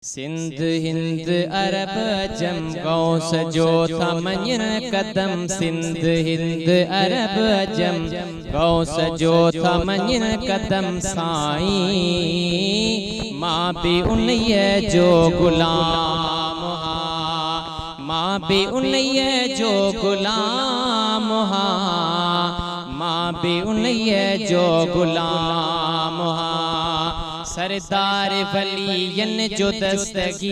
सिंध हिंद अरब अजम गौस जो था मंजन कदम। सिंध हिंद अरब अजम गौस जो था मंजन कदम। साईं माँ भी उन्हीं जो गुलाम हा, माँ भी उन्हीं जो गुलाम हा, माँ भी उन्हीं जो गुलाम हा। सरदार वलियन जो दस्तगीर,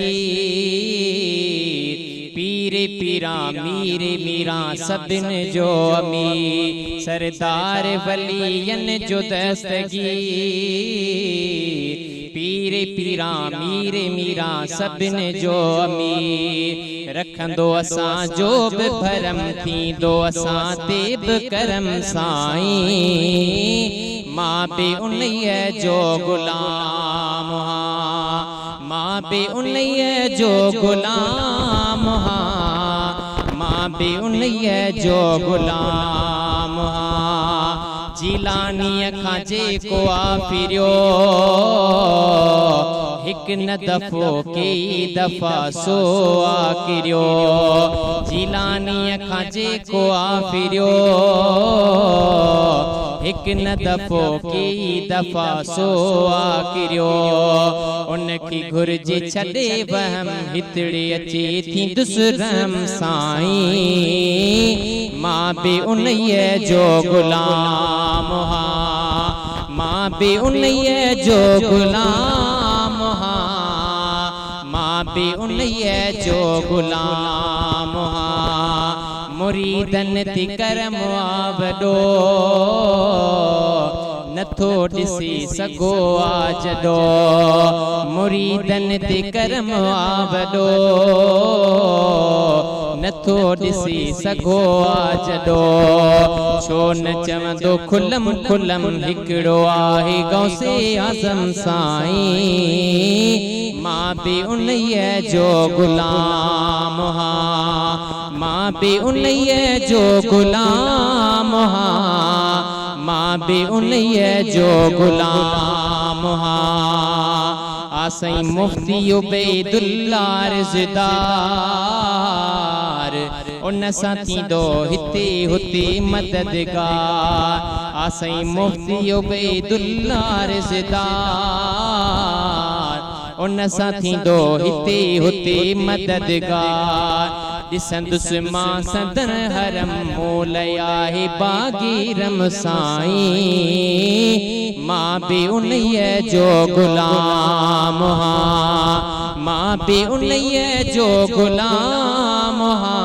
पीर पीरा मीर मीरा सबिन जो अमीर। सरदार वलियन जो दस्तगीर, पीर पीरा मीर मीरा सबिन जो अमीर। रखंदो असां जो बि भरम थींदो असां ते बि करम। साईं माँ भी उन्हीं जो गुलाम हा, माँ भी उन्हीं जो गुलाम हा, माँ भी उन्हीं जो गुलाम हा। जिलानीअ खां जेको आ फिरियो, हिक न दफ़ो कई दफ़ा सो आ किरियो। जिलानीअ खां जेको आ फिरियो, हिक न दफ़ो कई दफ़ा सो आ किरियो। उनकी घुर्जी छॾे वहम हितड़ी अची थींदुसि रहम। साईं माँ भी उन्हीं जो गुलाम हा, माँ भी उन्हीं जो गुलाम हा, माँ भी उन्हीं जो गुलाम हा। मुरीदन ती करम आवडो, नथो ॾिसी सघो आ जॾो। मुरीदन ती करम आवडो, नथो ॾिसी सघो आ जॾो। छो न चवंदो खुलम खुलम हिकिड़ो आहे गौसे आज़म। साईं माँ भी उन्हीं जो गुलाम हा, माँ भी उन्हीं जो गुलाम हा, माँ भी उन्हीं जो गुलाम हा। आसई मुफ्ती उबैदुल्लाह रिज़दार, उन सां थींदो हिते हुते मददगार। आसई मुफ्ती उबैदुल्लाह रिज़दार, उन सां थींदो हिते हुते मददगार। ॾिसंदुसि मां संदन हरम मोल आहे बागीरम। साईं माँ भी उन्हीं जो गुलाम हा, माँ भी उन्हीं जो गुलाम हा,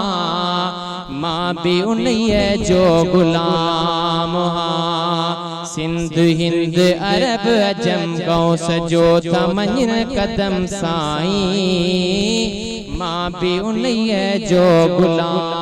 माँ भी उन्हीं जो गुलाम हा। सिंध हिंद अरब अजम गौस जो था मंजन कदम। साईं माँ भी उन्हीं जो गुलाम।